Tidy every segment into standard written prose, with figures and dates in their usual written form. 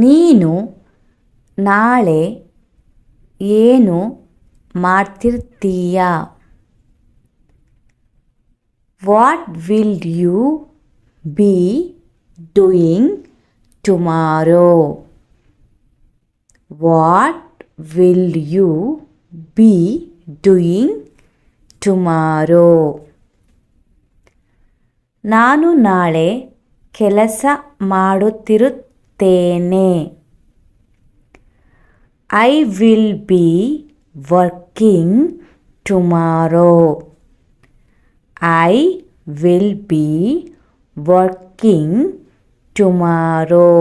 ನೀನು ನಾಳೆ ಏನು ಮಾಡ್ತಿರ್ತೀಯ? What will you be doing tomorrow? What will you be doing tomorrow? ನಾನು ನಾಳೆ ಕೆಲಸ ಮಾಡುತ್ತಿರುತ್ತೇನೆ. I will be working tomorrow. I will be working tomorrow.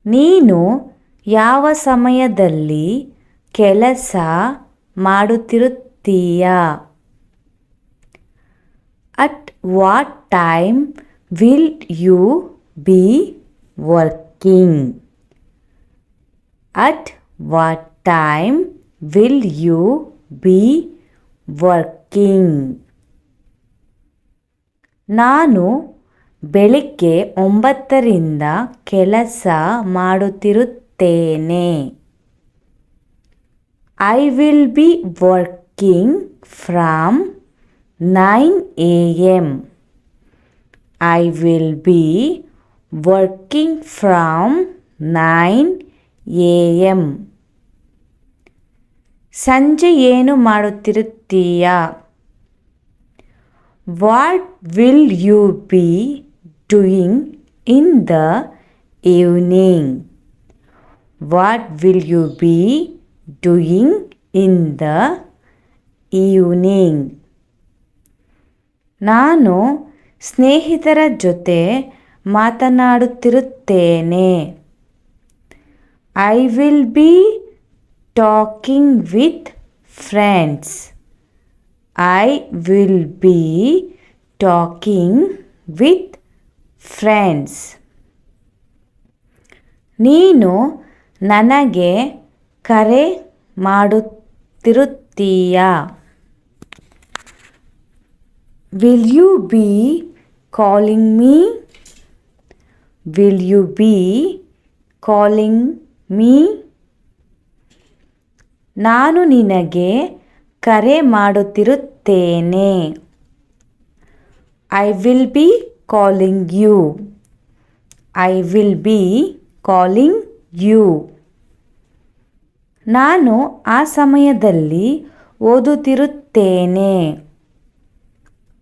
ನೀನು ಯಾವ ಸಮಯದಲ್ಲಿ ಕೆಲಸ ಮಾಡುತ್ತಿರುತ್ತೀಯ? At what time will you be working? At what time will you be working? ನಾನು ಬೆಳಿಗ್ಗೆ 9ರಿಂದ ಕೆಲಸ ಮಾಡುತ್ತಿರುತ್ತೇನೆ. I will be working from 9 AM. I will be working from 9 AM. ಸಂಜೆ ಏನು ಮಾಡುತ್ತಿರುತ್ತೀಯ? What will you be doing in the evening? What will you be doing in the evening? ನಾನು ಸ್ನೇಹಿತರ ಜೊತೆ ಮಾತನಾಡುತ್ತಿರುತ್ತೇನೆ. I will be talking with friends. I will be talking with friends. ನೀನು ನನಗೆ ಕರೆ ಮಾಡುತ್ತಿರುತ್ತೀಯಾ? Will you be calling me? Will you be calling me? ನಾನು ನಿನಗೆ ಕರೆ ಮಾಡುತ್ತಿರುತ್ತೇನೆ. I will be calling you. I will be calling you. ನಾನು ಆ ಸಮಯದಲ್ಲಿ ಓದುತ್ತಿರುತ್ತೇನೆ.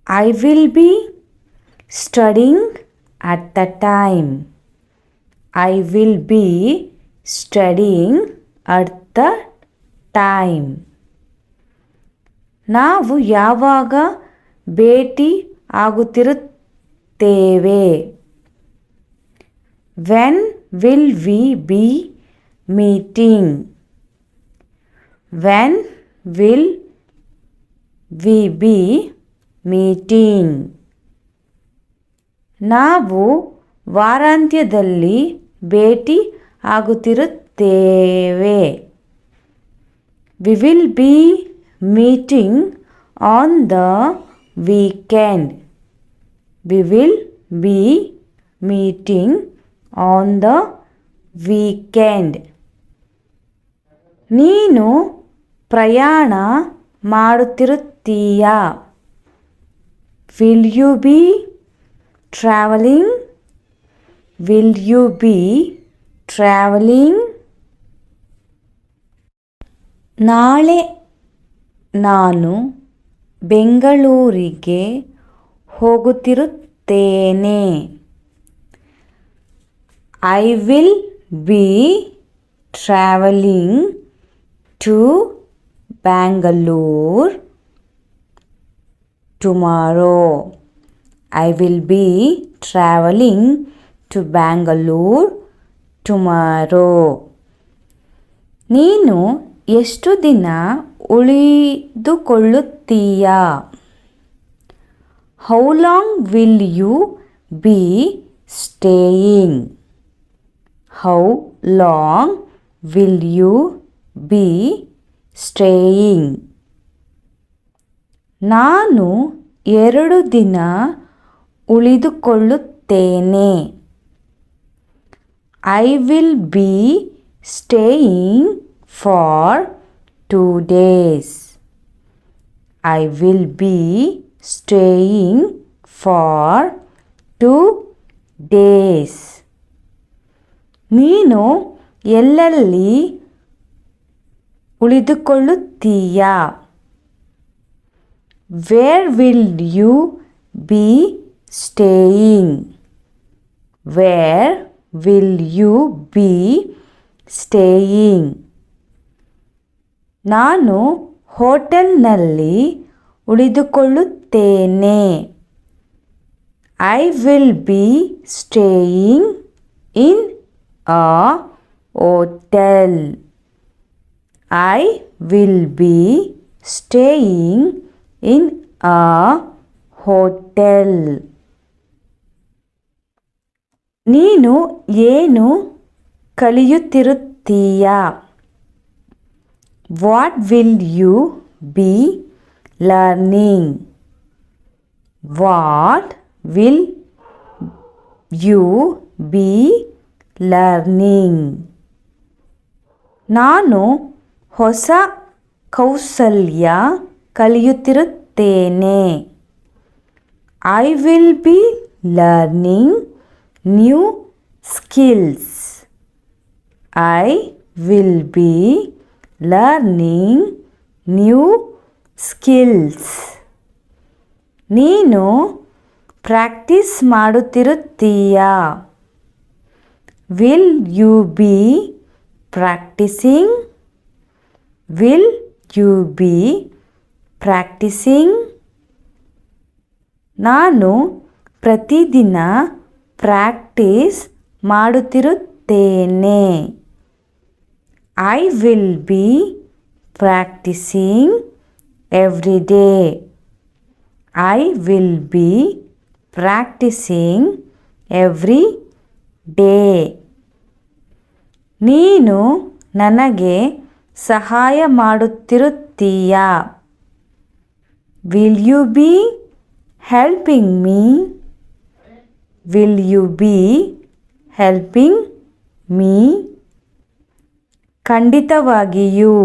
I will be studying at the time. I will be studying at the time. ನಾವು ಯಾವಾಗ ಭೇಟಿ ಆಗುತ್ತಿರುತ್ತೇವೆ? When will we be meeting? When will we be meeting? ನಾವು ವಾರಾಂತ್ಯದಲ್ಲಿ ಭೇಟಿ ಆಗುತ್ತಿರುತ್ತೇವೆ. We will be meeting on the weekend. We will be meeting on the weekend. ನೀನು ಪ್ರಯಾಣ ಮಾಡುತ್ತಿರುತ್ತೀಯಾ? Will you be traveling? Will you be traveling? ನಾಳೆ ನಾನು ಬೆಂಗಳೂರಿಗೆ ಹೋಗುತ್ತಿರುತ್ತೇನೆ. I will be traveling to Bangalore tomorrow. I will be traveling to Bangalore tomorrow. ನೀನು ಎಷ್ಟು ದಿನ ಉಳಿದುಕೊಳ್ಳುತ್ತೀಯಾ? How long will you be staying? How long will you be staying? ನಾನು 2 ದಿನ ಉಳಿದುಕೊಳ್ಳುತ್ತೇನೆ. I will be staying for 2 days. I will be staying for 2 days. ನೀನು ಎಲ್ಲೆಲ್ಲಿ ಉಳಿದುಕೊಳ್ಳುತ್ತೀಯಾ? Where will you be staying? Where will you be staying? ನಾನು ಹೋಟೆಲ್ನಲ್ಲಿ ಉಳಿದುಕೊಳ್ಳುತ್ತೇನೆ. I will be staying in a hotel. I will be staying in a hotel. ನೀನು ಏನು ಕಲಿಯುತ್ತಿರುತ್ತೀಯಾ? What will you be learning? What will you be learning? ನಾನು ಹೊಸ ಕೌಶಲ್ಯ ಕಲಿಯುತ್ತಿರುತ್ತೇನೆ. I will be learning new skills. I will be learning new skills. ನೀನು practice ಮಾಡುತ್ತಿರುತ್ತೀಯಾ? Will you be practicing? Will you be practicing? ನಾನು ಪ್ರತಿದಿನ practice ಮಾಡುತ್ತಿರುತ್ತೇನೆ. I will be practicing every day. I will be practicing every day. ನೀನು ನನಗೆ ಸಹಾಯ ಮಾಡುತ್ತಿರುತ್ತೀಯಾ? Will you be helping me? Will you be helping me? ಖಂಡಿತವಾಗಿಯೂ.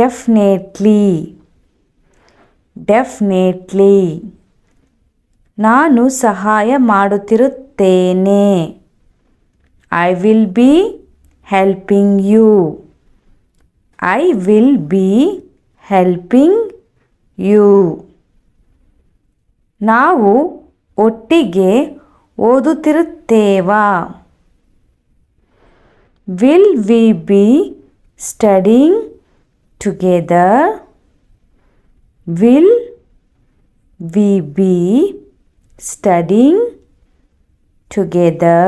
Definitely. Definitely. ನಾನು ಸಹಾಯ ಮಾಡುತ್ತಿರುತ್ತೇನೆ. I will be helping you. I will be helping you. ನಾವು ಒಟ್ಟಿಗೆ ಓದುತ್ತಿರುತ್ತೇವಾ? Will we be studying together? Will we be studying together?